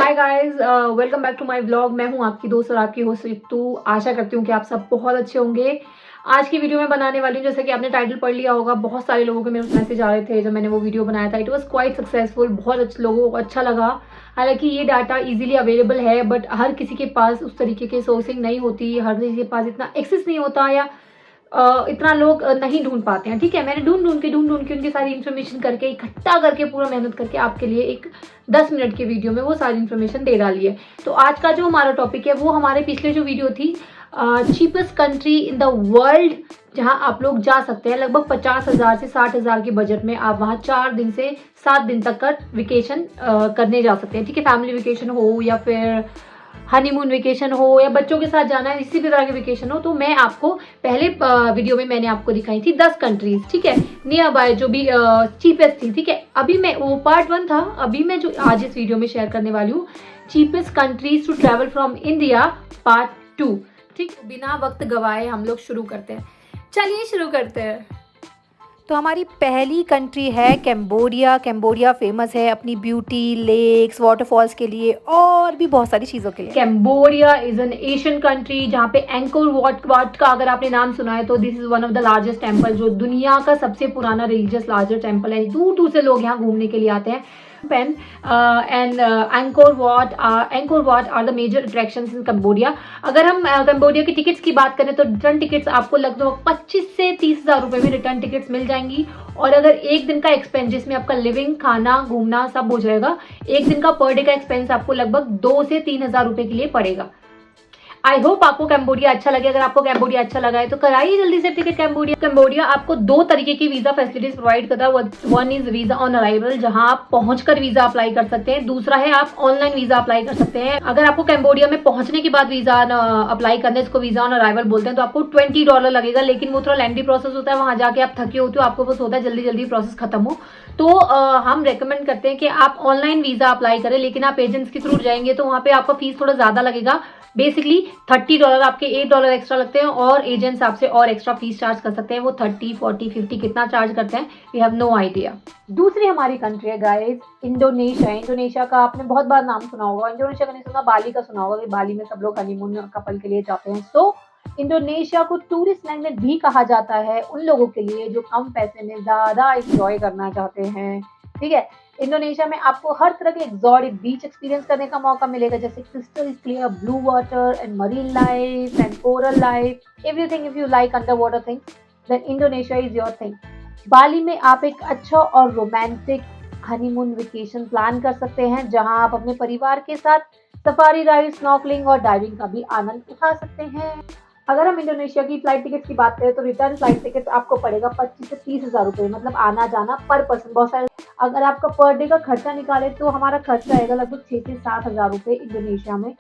Hi guys, welcome back to my vlog. मैं हूं आपकी दोस्त और आपकी होस्ट रितु। आशा करती हूं कि आप सब बहुत अच्छे होंगे। आज की वीडियो में बनाने वाली हूं, जैसे कि आपने टाइटल पढ़ लिया होगा, बहुत सारे लोगों के मेरे मैसेज आ रहे थे जब मैंने वो वीडियो बनाया था। इट वाज क्वाइट सक्सेसफुल, बहुत अच्छे लोगों को अच्छा लगा। हालांकि ये डाटा इजीली अवेलेबल है, बट हर किसी के पास उस तरीके की सोर्सिंग नहीं होती, हर किसी के पास इतना एक्सेस नहीं होता, या इतना लोग नहीं ढूंढ पाते हैं। ठीक है, मैंने ढूंढ के उनकी सारी इन्फॉर्मेशन करके इकट्ठा करके पूरा मेहनत करके आपके लिए एक 10 मिनट की वीडियो में वो सारी इन्फॉर्मेशन दे डाली है। तो आज का जो हमारा टॉपिक है वो हमारे पिछले जो वीडियो थी, cheapest country in the world, जहां आप लोग जा सकते हैं। लगभग 50,000 से 60,000 के बजट में आप वहां 4 दिन से 7 दिन तक का वेकेशन करने जा सकते हैं। ठीक है, फैमिली वेकेशन हो या फिर हनीमून वेकेशन हो या बच्चों के साथ जाना है, इसी भी तरह के वेकेशन हो। तो मैं आपको पहले वीडियो में मैंने आपको दिखाई थी 10 कंट्रीज, ठीक है, नियर बाय, जो भी चीपेस्ट थी। ठीक है, अभी मैं वो पार्ट 1 था, अभी मैं जो आज इस वीडियो में शेयर करने वाली हूँ, cheapest countries to travel from India part 2। ठीक, बिना वक्त गवाए हम लोग शुरू करते हैं। चलिए शुरू करते हैं। तो हमारी पहली कंट्री है कैम्बोडिया। कैम्बोडिया फेमस है अपनी ब्यूटी, लेक्स, वाटरफॉल्स के लिए और भी बहुत सारी चीज़ों के लिए। Cambodia is an Asian country जहाँ पे एंकोर वाट का अगर आपने नाम सुना है तो this is one of the largest temple, जो दुनिया का सबसे पुराना रिलीजियस लार्जेस्ट टेम्पल है। दूर दूर से लोग यहाँ घूमने के लिए आते हैं। and Angkor Wat are the major attractions in Cambodia। अगर हम कंबोडिया की टिकट्स की बात करें तो रिटर्न टिकट्स आपको लगभग 25 से 30,000 रुपए में रिटर्न टिकट्स मिल जाएंगी। और अगर एक दिन का एक्सपेंस, जिसमें आपका लिविंग, खाना, घूमना सब हो जाएगा, एक दिन का पर डे का एक्सपेंस आपको लगभग 2 से 3,000 रुपए के लिए पड़ेगा। आई होप आपको कैम्बोडिया अच्छा लगे। अगर आपको कैम्बोडिया अच्छा लगा है तो कराइए जल्दी से टिकट कैम्बोडिया। कैम्बोडिया आपको 2 तरीके की वीजा फैसिलिटीज प्रोवाइड करता है। One is visa on arrival, जहां आप पहुंचकर वीजा अप्लाई कर सकते हैं। दूसरा है आप ऑनलाइन वीजा अप्लाई कर सकते हैं। अगर आपको कैम्बोडिया में पहुंचने के बाद वीजा अप्लाई करना है, इसको वीजा ऑन अराइवल बोलते हैं, तो आपको $20 लगेगा। लेकिन वो थोड़ा लेंथी प्रोसेस होता है, वहां जाके आप थके होते हो, आपको बस होता है जल्दी जल्दी प्रोसेस खत्म हो। तो हम रेकमेंड करते हैं कि आप ऑनलाइन वीजा अप्लाई करें, लेकिन आप एजेंट्स के थ्रू जाएंगे तो वहां पे आपका फीस थोड़ा ज्यादा लगेगा। बेसिकली $30 आपके $8 एक्स्ट्रा लगते हैं, और एजेंट्स आपसे और एक्स्ट्रा फीस चार्ज कर सकते हैं। वो 30, 40, 50 कितना चार्ज करते हैं, वी हैव नो आइडिया। दूसरी हमारी कंट्री है गाइस इंडोनेशिया। इंडोनेशिया का आपने बहुत बार नाम सुना होगा। इंडोनेशिया का नहीं सुना, बाली का सुना होगा कि बाली में सब लोग हनीमून कपल के लिए जाते हैं। सो इंडोनेशिया को टूरिस्ट मैग्नेट भी कहा जाता है उन लोगों के लिए जो कम पैसे में ज्यादा एंजॉय करना चाहते हैं। ठीक है, इंडोनेशिया में आपको हर तरह के एक्सोटिक बीच एक्सपीरियंस करने का मौका मिलेगा, जैसे crystal clear blue water and marine life and coral life, everything. If you like under water things, then Indonesia is your thing. Bali में आप एक अच्छा और रोमांटिक हनीमून वेकेशन प्लान कर सकते हैं, जहां आप अपने परिवार के साथ सफारी राइड, स्नॉर्कलिंग और डाइविंग का भी आनंद उठा सकते हैं। अगर हम इंडोनेशिया की फ्लाइट टिकट्स की बात करें तो रिटर्न फ्लाइट टिकट्स आपको पड़ेगा 25 से 30,000 रुपए, मतलब आना जाना पर पर्सन। बहुत सारे, अगर आपका पर डे का खर्चा निकाले तो हमारा खर्चा आएगा लगभग 6 से 7,000 रुपए इंडोनेशिया में।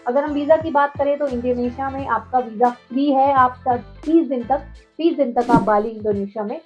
अगर हम वीजा की बात करें तो इंडोनेशिया में आपका वीजा फ्री है। आप 30 दिन तक आप बाली इंडोनेशिया में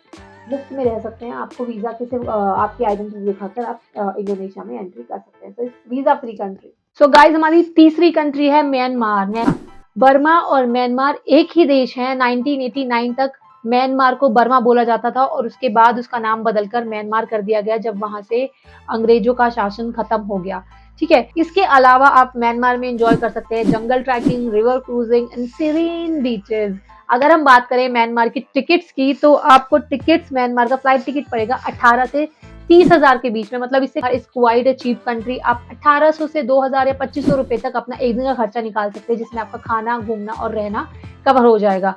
मुफ्त में रह सकते हैं। आपको वीजा के सिर्फ आपकी आइडेंटिटी दिखाकर आप इंडोनेशिया में एंट्री कर सकते हैं। तो इस visa free country. So guys, हमारी तीसरी कंट्री है म्यांमार। बर्मा और म्यांमार एक ही देश है। 1989 तक म्यांमार को बर्मा बोला जाता था, और उसके बाद उसका नाम बदलकर म्यांमार कर दिया गया जब वहां से अंग्रेजों का शासन खत्म हो गया। ठीक है, इसके अलावा आप म्यांमार में एंजॉय कर सकते हैं jungle trekking, river cruising and serene beaches. अगर हम बात करें म्यांमार की टिकट्स की, तो आपको टिकट्स, म्यांमार का फ्लाइट टिकट पड़ेगा 18 से 30,000 के बीच में, मतलब इससे is quite a cheap country. आप 1800 से 2,000 या 2,500 रुपए तक अपना एक दिन का खर्चा निकाल सकते हैं, जिसमें आपका खाना, घूमना और रहना कवर हो जाएगा।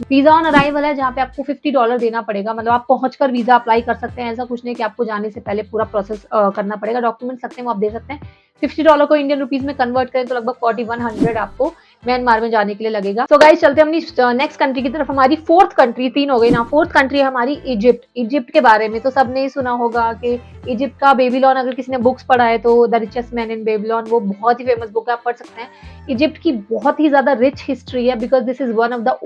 वीजा ऑन अराइवल है, जहाँ पे आपको $50 देना पड़ेगा, मतलब आप पहुंचकर वीजा अप्लाई कर सकते हैं। ऐसा कुछ नहीं कि आपको जाने से पहले पूरा प्रोसेस करना पड़ेगा। डॉक्यूमेंट लगते हैं, वो आप दे सकते हैं। $50 को इंडियन रुपीज में कन्वर्ट करें तो लगभग 4100 आपको म्यांमार में जाने के लिए लगेगा। तो गाइस, चलते हैं अपनी नेक्स्ट कंट्री की तरफ। हमारी फोर्थ कंट्री, 3 हो गई ना। फोर्थ कंट्री है हमारी इजिप्ट। इजिप्ट के बारे में तो सबने ही सुना होगा कि इजिप्ट का बेबीलोन, अगर किसी ने बुक्स पढ़ा है तो the richest man in Babylon, वो बहुत ही फेमस बुक है, आप पढ़ सकते हैं। इजिप्ट की बहुत ही ज्यादा रिच हिस्ट्री है, because this is one of the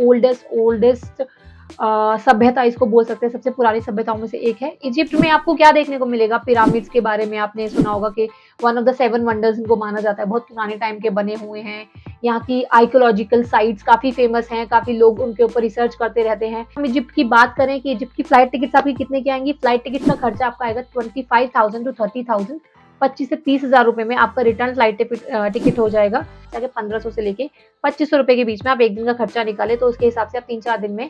oldest सभ्यता इसको बोल सकते हैं, सबसे पुरानी सभ्यताओं में से एक है। इजिप्ट में आपको क्या देखने को मिलेगा? पिरामिड्स के बारे में आपने सुना होगा कि वन ऑफ द 7 वंडर्स इनको माना जाता है, बहुत पुराने टाइम के बने हुए हैं। यहाँ की आर्कियोलॉजिकल साइट्स काफी फेमस हैं, काफी लोग उनके ऊपर रिसर्च करते रहते हैं। हम इजिप्ट की बात करें कि इजिप्ट की फ्लाइट टिकट्स आपकी कितने की आएंगी, फ्लाइट टिकट का खर्चा आपका आएगा 25,000 to 30,000। 25 से 30,000 रुपए में आपका रिटर्न फ्लाइट टिकट हो जाएगा। जाके 1500 से लेके 2500 रुपए के बीच में आप एक दिन का खर्चा निकाले तो उसके हिसाब से आप 3-4 दिन में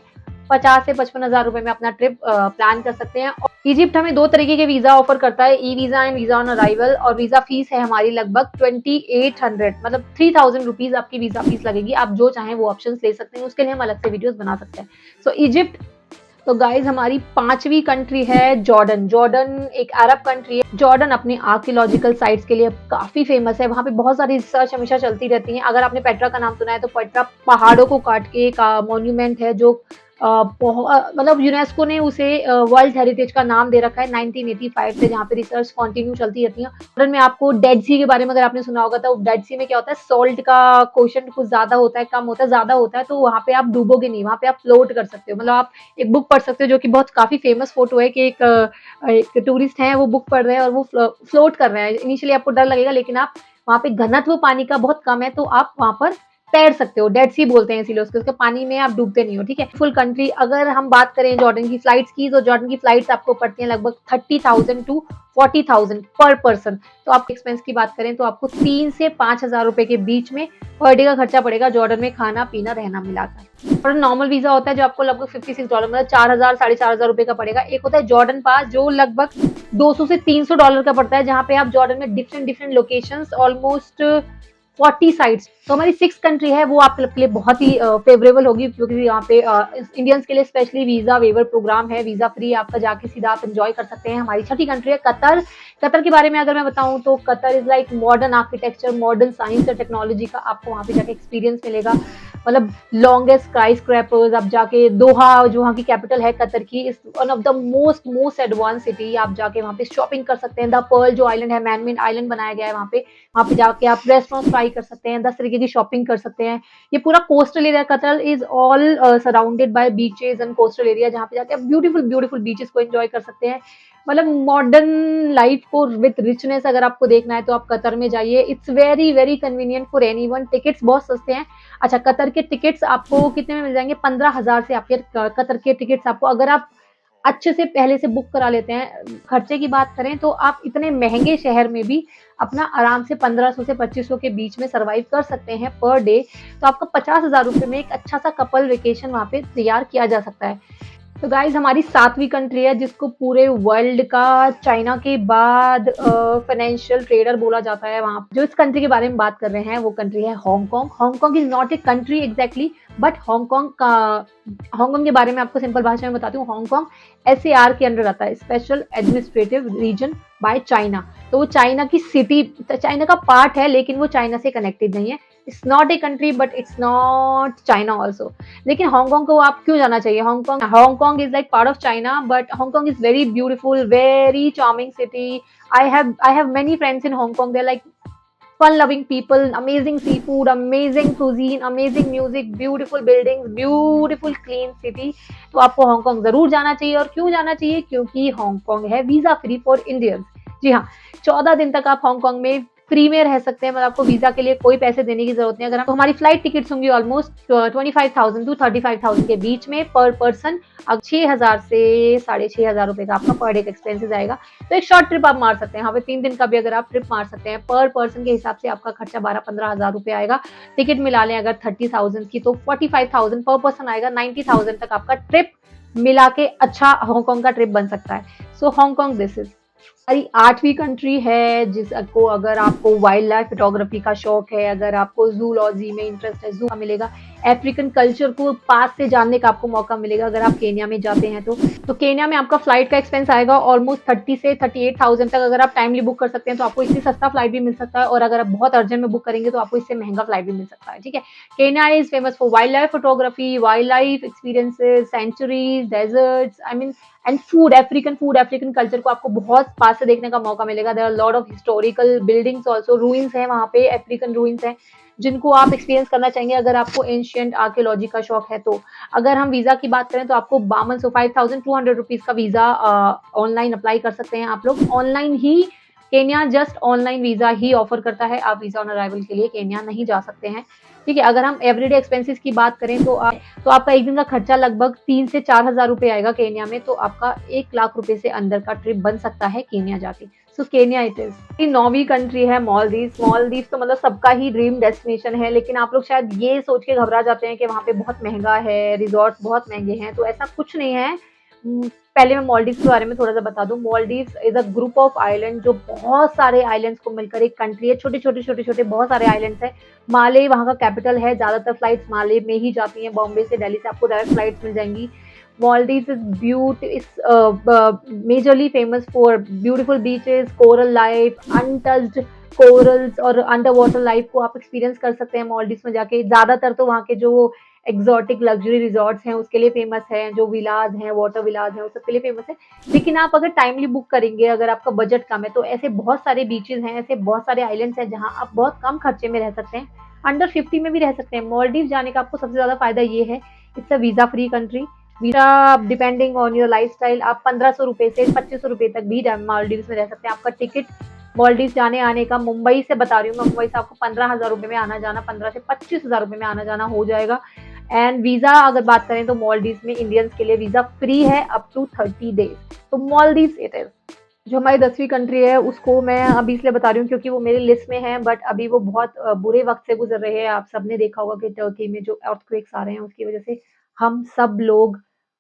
50 से 55,000 रुपए में अपना ट्रिप प्लान कर सकते हैं। इजिप्ट हमें 2 तरीके के वीजा ऑफर करता है, e visa and visa on arrival, और वीजा फीस है हमारी लगभग 2800, मतलब 3000 रुपीज आपकी वीजा फीस लगेगी। आप जो चाहें वो ऑप्शंस ले सकते हैं, उसके लिए हम अलग से वीडियोस बना सकते हैं। सो इजिप्ट। तो गाइज हमारी 5वीं कंट्री है जॉर्डन। जॉर्डन एक अरब कंट्री है। जॉर्डन अपनी आर्कियोलॉजिकल साइट्स के लिए काफी फेमस है। वहाँ पे बहुत सारी रिसर्च हमेशा चलती रहती है। अगर आपने पेट्रा का नाम सुना है तो पेट्रा पहाड़ों को काट के एक मॉन्यूमेंट है जो मतलब यूनेस्को ने उसे वर्ल्ड हेरिटेज का नाम दे रखा है 1985 से, जहाँ पे रिसर्च कंटिन्यू चलती रहती है। जॉर्डन में आपको डेड सी के बारे में अगर आपने सुना होगा तो डेड सी में क्या होता है, सॉल्ट का क्वोशंट कुछ ज्यादा होता है, कम होता है, ज्यादा होता है, तो वहाँ पे आप डूबोगे नहीं, वहाँ पे आप फ्लोट कर सकते हो। मतलब आप एक बुक पढ़ सकते हो जो कि बहुत काफी फेमस फोटो है कि एक टूरिस्ट है, वो बुक पढ़ रहे हैं और वो फ्लोट कर रहे हैं। इनिशियली आपको डर लगेगा, लेकिन आप वहाँ पे घनत्व पानी का बहुत कम है तो आप वहाँ पर तैर सकते हो। डेड सी बोलते हैं इसीलिए उसके पानी में आप डूबते नहीं हो, ठीक है। फुल कंट्री अगर हम बात करें जॉर्डन की फ्लाइट्स की, तो जॉर्डन की फ्लाइट्स आपको पड़ती हैं लगभग 30,000 टू 40,000 पर पर्सन। तो आप एक्सपेंस की बात करें तो आपको 3 से 5,000 रुपए के बीच में पर डे का खर्चा पड़ेगा जॉर्डन में, खाना पीना रहना मिलाकर। और नॉर्मल वीजा होता है जो आपको लगभग $56, मतलब 4,000 4,500 रुपए का पड़ेगा। एक होता है जॉर्डन पास जो लगभग 200 से $300 का पड़ता है, जहाँ पे आप जॉर्डन में डिफरेंट लोकेशंस, ऑलमोस्ट 40 साइट्स। तो हमारी 6 कंट्री है वो आपके लिए बहुत ही फेवरेबल होगी, क्योंकि यहाँ पे इंडियंस के लिए स्पेशली वीजा वेवर प्रोग्राम है। वीजा फ्री आपका जाके सीधा आप एंजॉय कर सकते हैं। हमारी 6ठी कंट्री है कतर। कतर के बारे में अगर मैं बताऊं तो Qatar is like modern architecture, modern science और टेक्नोलॉजी का आपको वहाँ पे जाके एक्सपीरियंस मिलेगा। मतलब लॉन्गेस्ट स्काई स्क्रैपर्स, आप जाके दोहा जो वहाँ की कैपिटल है कतर की, is one of the most advance city. आप जाके वहाँ पे शॉपिंग कर सकते हैं। द पर्ल जो आइलैंड है, मैन मेड आइलैंड बनाया गया है वहाँ पे जाके आप रेस्टोरेंट ट्राई कर सकते हैं, 10 तरीके की शॉपिंग कर सकते हैं। ये पूरा coastal area Qatar is all surrounded by beaches and coastal area, जहाँ पे जाके आप ब्यूटीफुल बीचेस को एंजॉय कर सकते हैं। मतलब मॉडर्न लाइफ को विथ रिचनेस अगर आपको देखना है तो आप कतर में जाइए। It's very convenient for anyone. Tickets बहुत सस्ते हैं। अच्छा, कतर के टिकट्स आपको कितने में मिल जाएंगे? 15,000 से आपके कतर के टिकट्स आपको, अगर आप अच्छे से पहले से बुक करा लेते हैं। खर्चे की बात करें तो आप इतने महंगे शहर में भी अपना आराम से 1500 से 2500 के बीच में सर्वाइव कर सकते हैं पर डे। तो आपका 50,000 रुपए में एक अच्छा सा कपल वेकेशन वहाँ पे तैयार किया जा सकता है। तो गाइज हमारी 7वीं कंट्री है जिसको पूरे वर्ल्ड का चाइना के बाद फाइनेंशियल ट्रेडर बोला जाता है। वहाँ जो इस कंट्री के बारे में बात कर रहे हैं वो कंट्री है Hong Kong. Hong Kong is not a country exactly, but Hong Kong के बारे में आपको सिंपल भाषा में बताती हूँ। हांगकांग SAR के अंडर आता है, special administrative region by China. तो वो चाइना की सिटी, चाइना का पार्ट है, लेकिन वो चाइना से कनेक्टेड नहीं है। It's not a country but it's not China also. लेकिन हांगकांग को आप क्यों जाना चाहिए? Hong Kong is like part of China, but Hong Kong is very beautiful, very charming city. I have many friends in Hong Kong. They're like fun loving people, amazing seafood, amazing cuisine, amazing music, beautiful buildings, beautiful clean city। तो आपको Hong Kong जरूर जाना चाहिए। और क्यों जाना चाहिए? क्योंकि हांगकांग है वीजा फ्री फॉर इंडियंस। जी हाँ, 14 दिन तक आप हांगकांग में फ्री में रह सकते हैं। मतलब आपको वीजा के लिए कोई पैसे देने की जरूरत नहीं। अगर तो हमारी फ्लाइट टिकट्स होंगी ऑलमोस्ट 25,000 टू 35,000 के बीच में पर पर्सन। अब 6,000 से 6,500 रुपए का आपका पर डे का एक्सपेंसेस आएगा। तो एक शॉर्ट ट्रिप आप मार सकते हैं। यहाँ पे 3 दिन का भी अगर आप ट्रिप मार सकते हैं, पर पर्सन के हिसाब से आपका खर्चा 12-15,000 रुपए आएगा। टिकट मिला लें अगर 30,000 की तो 45,000 पर पर्सन आएगा। 90,000 तक आपका ट्रिप मिला के अच्छा हांगकांग का ट्रिप बन सकता है। सो हांगकांग दिस इज हमारी 8वीं कंट्री है जिसको, अगर आपको वाइल्ड लाइफ फोटोग्राफी का शौक है, अगर आपको जूलॉजी में इंटरेस्ट है, जू मिलेगा। अफ्रीकन कल्चर को पास से जानने का आपको मौका मिलेगा अगर आप केन्या में जाते हैं तो केन्या में आपका फ्लाइट का एक्सपेंस आएगा ऑलमोस्ट 30 से 38,000 तक। अगर आप टाइमली बुक कर सकते हैं तो आपको इससे सस्ता फ्लाइट भी मिल सकता है, और अगर आप बहुत अर्जेंट में बुक करेंगे तो आपको इससे महंगा फ्लाइट भी मिल सकता है, ठीक है। Kenya is famous for wild life photography, wild life experiences, sanctuaries, deserts, I mean and food, African culture को आपको बहुत पास से देखने का मौका मिलेगा। There are lot of historical buildings also, ruins है वहाँ पे, अफ्रीकन रूइंस है जिनको आप एक्सपीरियंस करना चाहेंगे अगर आपको एंशिएंट आर्कियोलॉजी का शौक है तो। अगर हम वीजा की बात करें तो आपको 5200 5,200 रुपीज का वीजा ऑनलाइन अप्लाई कर सकते हैं। आप लोग ऑनलाइन ही केन्या जस्ट ऑनलाइन वीज़ा ही ऑफर करता है, आप वीज़ा ऑन अराइवल के लिए केन्या नहीं जा सकते हैं। ठीक है, अगर हम एवरीडे एक्सपेंसेस की बात करें तो आपका एक दिन का खर्चा लगभग 3 से 4,000 रुपए आएगा केन्या में, तो आपका 1 लाख रुपए से अंदर का ट्रिप बन सकता है केन्या जाके। सो केन्या इट इज़। 9वीं कंट्री है मालदीव्स। मालदीव्स तो मतलब सबका ही ड्रीम डेस्टिनेशन है, लेकिन आप लोग शायद ये सोच के घबरा जाते हैं कि वहाँ पे बहुत महँगा है, रिज़ॉर्ट बहुत महँगे हैं, तो ऐसा कुछ नहीं है। पहले मैं मालदीव्स के बारे में थोड़ा-सा बता दूँ। Maldives is a group of island जो बहुत सारे आइलैंड्स को मिलकर एक कंट्री है। छोटे-छोटे बहुत सारे आइलैंड्स हैं। माले वहाँ का कैपिटल है, ज़्यादातर फ्लाइट्स माले में ही जाती हैं। बॉम्बे से, दिल्ली से आपको डायरेक्ट फ्लाइट्स मिल जाएँगी। Maldives is majorly famous for beautiful beaches, coral life, untouched corals और अंडर वाटर लाइफ को आप एक्सपीरियंस कर सकते हैं मालदीव्स में जाके। ज़्यादातर तो वहाँ के जो एक्सोटिक लग्जरी रिजॉर्ट्स हैं उसके लिए फेमस है, जो विलाज हैं, वाटर विलाज हैं, उस सब के लिए फेमस है। लेकिन आप अगर टाइमली बुक करेंगे, अगर आपका बजट कम है, तो ऐसे बहुत सारे बीचेस हैं, ऐसे बहुत सारे आइलैंड्स हैं जहाँ आप बहुत कम खर्चे में रह सकते हैं, अंडर 50 में भी रह सकते हैं। मालदीव्स जाने का आपको सबसे ज़्यादा फायदा ये है, it's a visa free country. Visa depending on your lifestyle आप 1500 रुपए से 2500 रुपए तक भी मालदीव्स में रह सकते हैं। आपका टिकट मालदीव्स जाने आने का, मुंबई से बता रही हूँ मैं, मुंबई से आपको 15,000 रुपए में आना जाना, 15 से 25,000 रुपए में आना जाना हो जाएगा। एंड वीज़ा अगर बात करें तो मालदीव्स में इंडियंस के लिए वीज़ा फ्री है अप टू 30 डेज। तो मालदीव्स इट इज़। जो हमारी 10वीं कंट्री है उसको मैं अभी इसलिए बता रही हूँ क्योंकि वो मेरी लिस्ट में है, बट अभी वो बहुत बुरे वक्त से गुजर रहे हैं। आप सबने देखा होगा कि टर्की में जो अर्थक्वेक्स आ रहे हैं उसकी वजह से हम सब लोग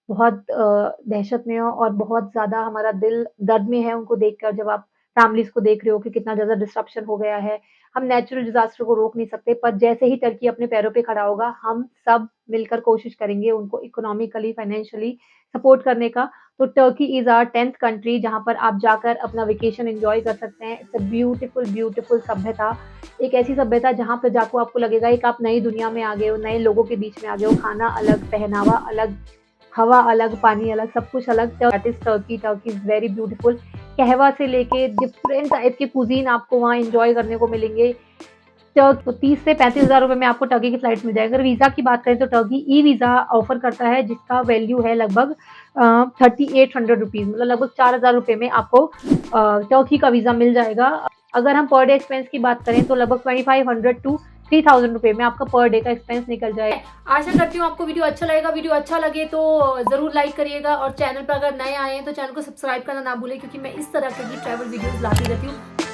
बहुत दहशत में हो और बहुत ज़्यादा हमारा दिल दर्द में है उनको देखकर। जब आप फैमिलीज़ को देख रहे हो कि कितना ज़्यादा डिस्रप्शन हो गया है। हम नेचुरल डिज़ास्टर को रोक नहीं सकते, पर जैसे ही टर्की अपने पैरों पे खड़ा होगा, हम सब मिलकर कोशिश करेंगे उनको इकोनॉमिकली, फाइनेंशियली सपोर्ट करने का। तो Turkey is our 10th country जहाँ पर आप जाकर अपना वेकेशन एन्जॉय कर सकते हैं। इट्स अ ब्यूटीफुल सभ्यता। एक ऐसी सभ्यता जहाँ पे जाकर आपको लगेगा एक आप नई दुनिया में आ गए हो, नए लोगों के बीच में आ गए हो। खाना अलग, पहनावा अलग, हवा अलग, पानी अलग, सब कुछ अलग। That is Turkey. Turkey is very beautiful. कहवा से लेके डिफरेंट टाइप के कुज़ीन आपको वहाँ एन्जॉय करने को मिलेंगे। तो 30 से 35,000 रुपए में आपको टर्की की फ्लाइट मिल जाएगी। अगर वीज़ा की बात करें तो टर्की ई वीज़ा ऑफर करता है जिसका वैल्यू है लगभग 3800 रुपीज़, मतलब लगभग 4,000 रुपए में आपको टर्की का वीज़ा मिल जाएगा। अगर हम पर डे एक्सपेंस की बात करें तो लगभग 2500 टू 3000 रुपए में आपका पर डे का एक्सपेंस निकल जाए। आशा करती हूँ आपको वीडियो अच्छा लगेगा। वीडियो अच्छा लगे तो जरूर लाइक करिएगा और चैनल पर अगर नए आए हैं तो चैनल को सब्सक्राइब करना ना भूलें, क्योंकि मैं इस तरह की ट्रैवल वीडियोस लाती रहती हूँ।